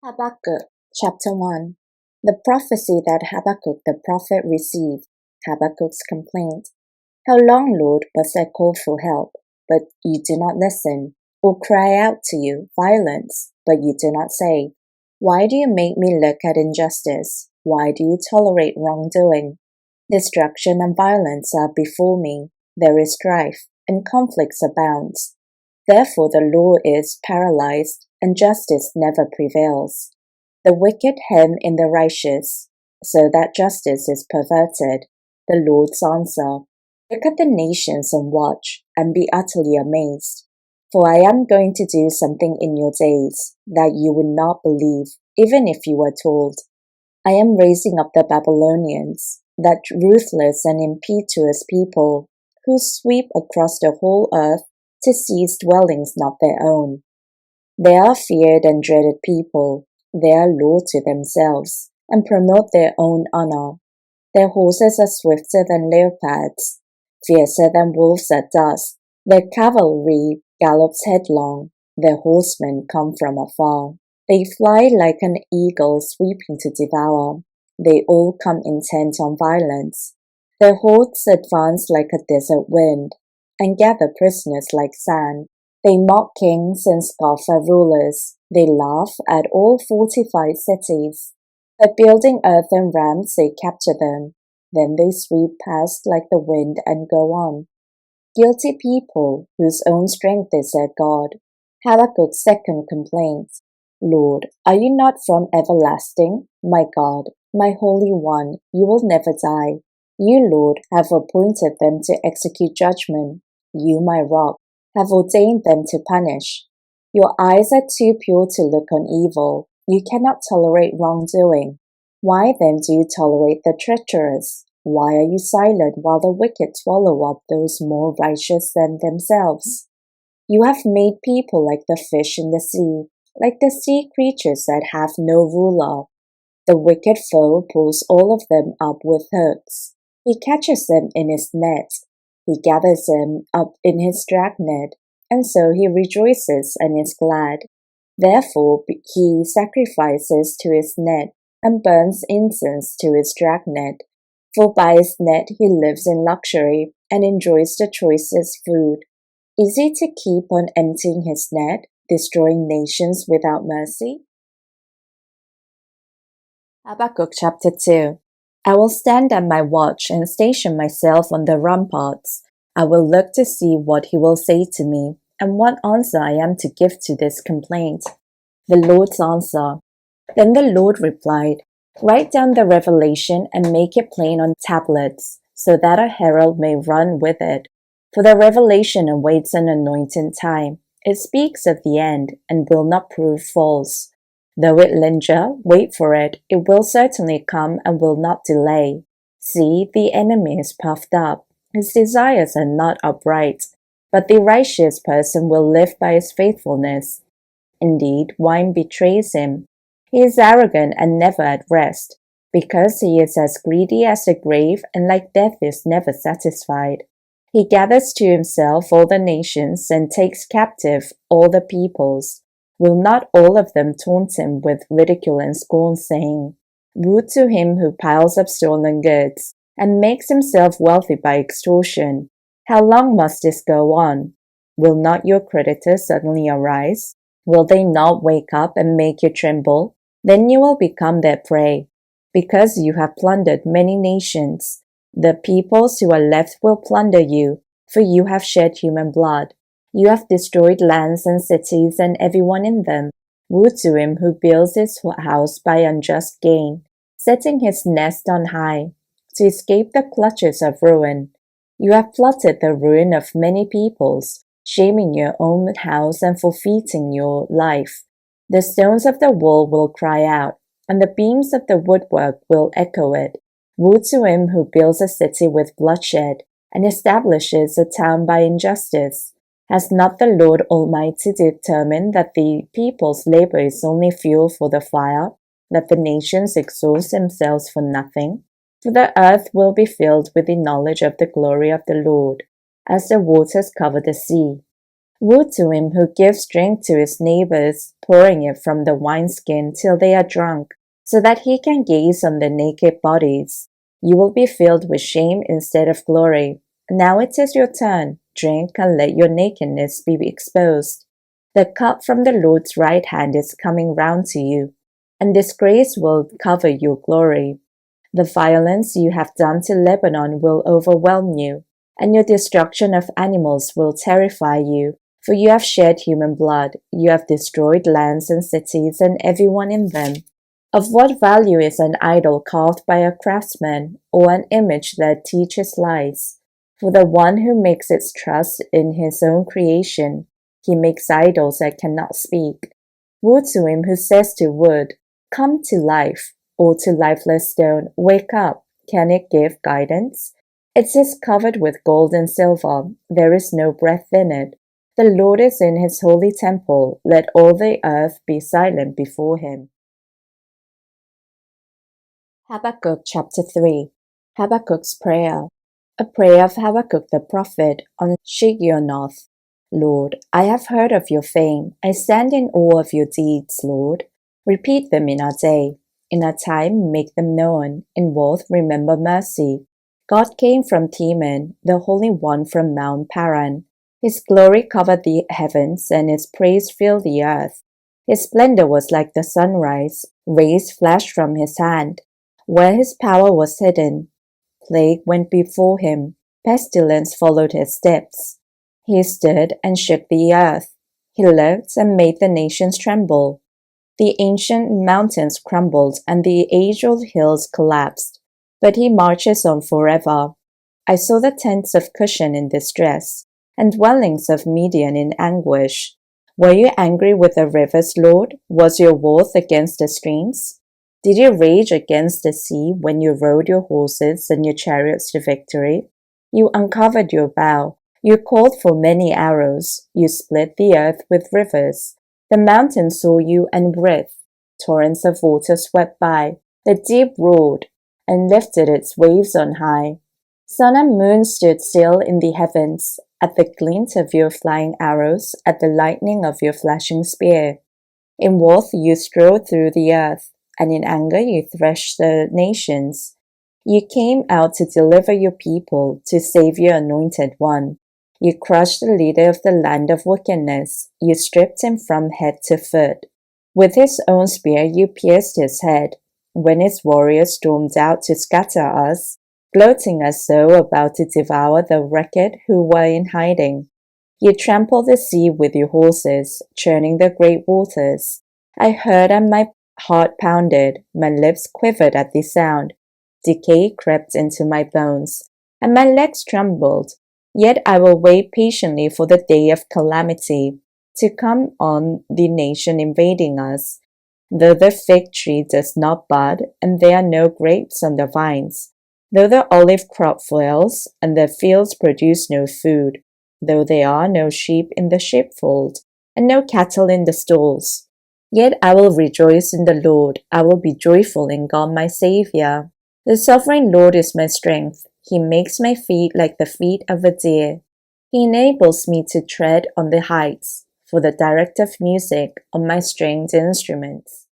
Habakkuk chapter 1. The prophecy that Habakkuk the prophet received, Habakkuk's complaint. How long, Lord, must I call for help, but you do not listen, or cry out to you violence, but you do not save? Why do you make me look at injustice? Why do you tolerate wrongdoing? Destruction and violence are before me. There is strife, and conflicts abound. Therefore the law is paralyzed, and justice never prevails. The wicked hem in the righteous, so that justice is perverted. The Lord's answer. Look at the nations and watch, and be utterly amazed. For I am going to do something in your days that you would not believe, even if you were told. I am raising up the Babylonians, that ruthless and impetuous people, who sweep across the whole earth to seize dwellings not their own. They are feared and dreaded people. They are law to themselves, and promote their own honor. Their horses are swifter than leopards, fiercer than wolves at dusk. Their cavalry gallops headlong. Their horsemen come from afar. They fly like an eagle sweeping to devour. They all come intent on violence. Their hordes advance like a desert wind, and gather prisoners like sand. They mock kings and scoff at rulers. They laugh at all fortified cities. By building earthen ramps they capture them. Then they sweep past like the wind and go on. Guilty people, whose own strength is their God. Habakkuk's second complaint. Lord, are you not from everlasting? My God, my Holy One, you will never die. You, Lord, have appointed them to execute judgment. You, my rock, have ordained them to punish. Your eyes are too pure to look on evil. You cannot tolerate wrongdoing. Why then do you tolerate the treacherous? Why are you silent while the wicked swallow up those more righteous than themselves? You have made people like the fish in the sea, like the sea creatures that have no ruler. The wicked foe pulls all of them up with hooks. He catches them in his net. He gathers them up in his dragnet, and so he rejoices and is glad. Therefore he sacrifices to his net, and burns incense to his dragnet. For by his net he lives in luxury, and enjoys the choicest food. Is he to keep on emptying his net, destroying nations without mercy? Habakkuk chapter 2. I will stand at my watch and station myself on the ramparts. I will look to see what he will say to me, and what answer I am to give to this complaint. The Lord's answer. Then the Lord replied, Write down the revelation and make it plain on tablets, so that a herald may run with it. For the revelation awaits an anointed time. It speaks of the end, and will not prove false. Though it linger, wait for it. It will certainly come and will not delay. See, the enemy is puffed up. His desires are not upright. But the righteous person will live by his faithfulness. Indeed, wine betrays him. He is arrogant and never at rest, because he is as greedy as the grave, and like death is never satisfied. He gathers to himself all the nations and takes captive all the peoples. Will not all of them taunt him with ridicule and scorn, saying, Woe to him who piles up stolen goods, and makes himself wealthy by extortion. How long must this go on? Will not your creditors suddenly arise? Will they not wake up and make you tremble? Then you will become their prey, because you have plundered many nations. The peoples who are left will plunder you, for you have shed human blood. You have destroyed lands and cities and everyone in them. Woe to him who builds his house by unjust gain, setting his nest on high, to escape the clutches of ruin. You have plotted the ruin of many peoples, shaming your own house and forfeiting your life. The stones of the wall will cry out, and the beams of the woodwork will echo it. Woe to him who builds a city with bloodshed, and establishes a town by injustice. Has not the Lord Almighty determined that the people's labor is only fuel for the fire, that the nations exhaust themselves for nothing? For the earth will be filled with the knowledge of the glory of the Lord, as the waters cover the sea. Woe to him who gives drink to his neighbors, pouring it from the wineskin till they are drunk, so that he can gaze on their naked bodies. You will be filled with shame instead of glory. Now it is your turn. Drink and let your nakedness be exposed. The cup from the Lord's right hand is coming round to you, and disgrace will cover your glory. The violence you have done to Lebanon will overwhelm you, and your destruction of animals will terrify you. For you have shed human blood, you have destroyed lands and cities and everyone in them. Of what value is an idol carved by a craftsman, or an image that teaches lies? For the one who makes its trust in his own creation, he makes idols that cannot speak. Woe to him who says to wood, "Come to life," or to lifeless stone, "Wake up." Can it give guidance? It is covered with gold and silver. There is no breath in it. The Lord is in his holy temple. Let all the earth be silent before him. Habakkuk chapter 3. Habakkuk's prayer. A prayer of Habakkuk the prophet on Shigionoth. Lord, I have heard of your fame. I stand in awe of your deeds, Lord. Repeat them in our day. In our time, make them known. In wrath, remember mercy. God came from Teman, the Holy One from Mount Paran. His glory covered the heavens, and his praise filled the earth. His splendor was like the sunrise. Rays flashed from his hand. Where his power was hidden, plague went before him. Pestilence followed his steps. He stood and shook the earth. He looked and made the nations tremble. The ancient mountains crumbled and the age-old hills collapsed. But he marches on forever. I saw the tents of Cushan in distress, and dwellings of Midian in anguish. Were you angry with the rivers, Lord? Was your wrath against the streams? Did you rage against the sea when you rode your horses and your chariots to victory? You uncovered your bow. You called for many arrows. You split the earth with rivers. The mountains saw you and writhed. Torrents of water swept by. The deep roared and lifted its waves on high. Sun and moon stood still in the heavens at the glint of your flying arrows, at the lightning of your flashing spear. In wrath you strode through the earth, and in anger you threshed the nations. You came out to deliver your people, to save your anointed one. You crushed the leader of the land of wickedness. You stripped him from head to foot. With his own spear you pierced his head. When his warriors stormed out to scatter us, gloating as though about to devour the wicked who were in hiding. You trampled the sea with your horses, churning the great waters. I heard and my heart pounded, my lips quivered at the sound. Decay crept into my bones, and my legs trembled. Yet I will wait patiently for the day of calamity to come on the nation invading us. Though the fig tree does not bud, and there are no grapes on the vines, though the olive crop fails, and the fields produce no food, though there are no sheep in the sheepfold, and no cattle in the stalls, yet I will rejoice in the Lord. I will be joyful in God my Saviour. The sovereign Lord is my strength. He makes my feet like the feet of a deer. He enables me to tread on the heights, for the director of music on my stringed instruments.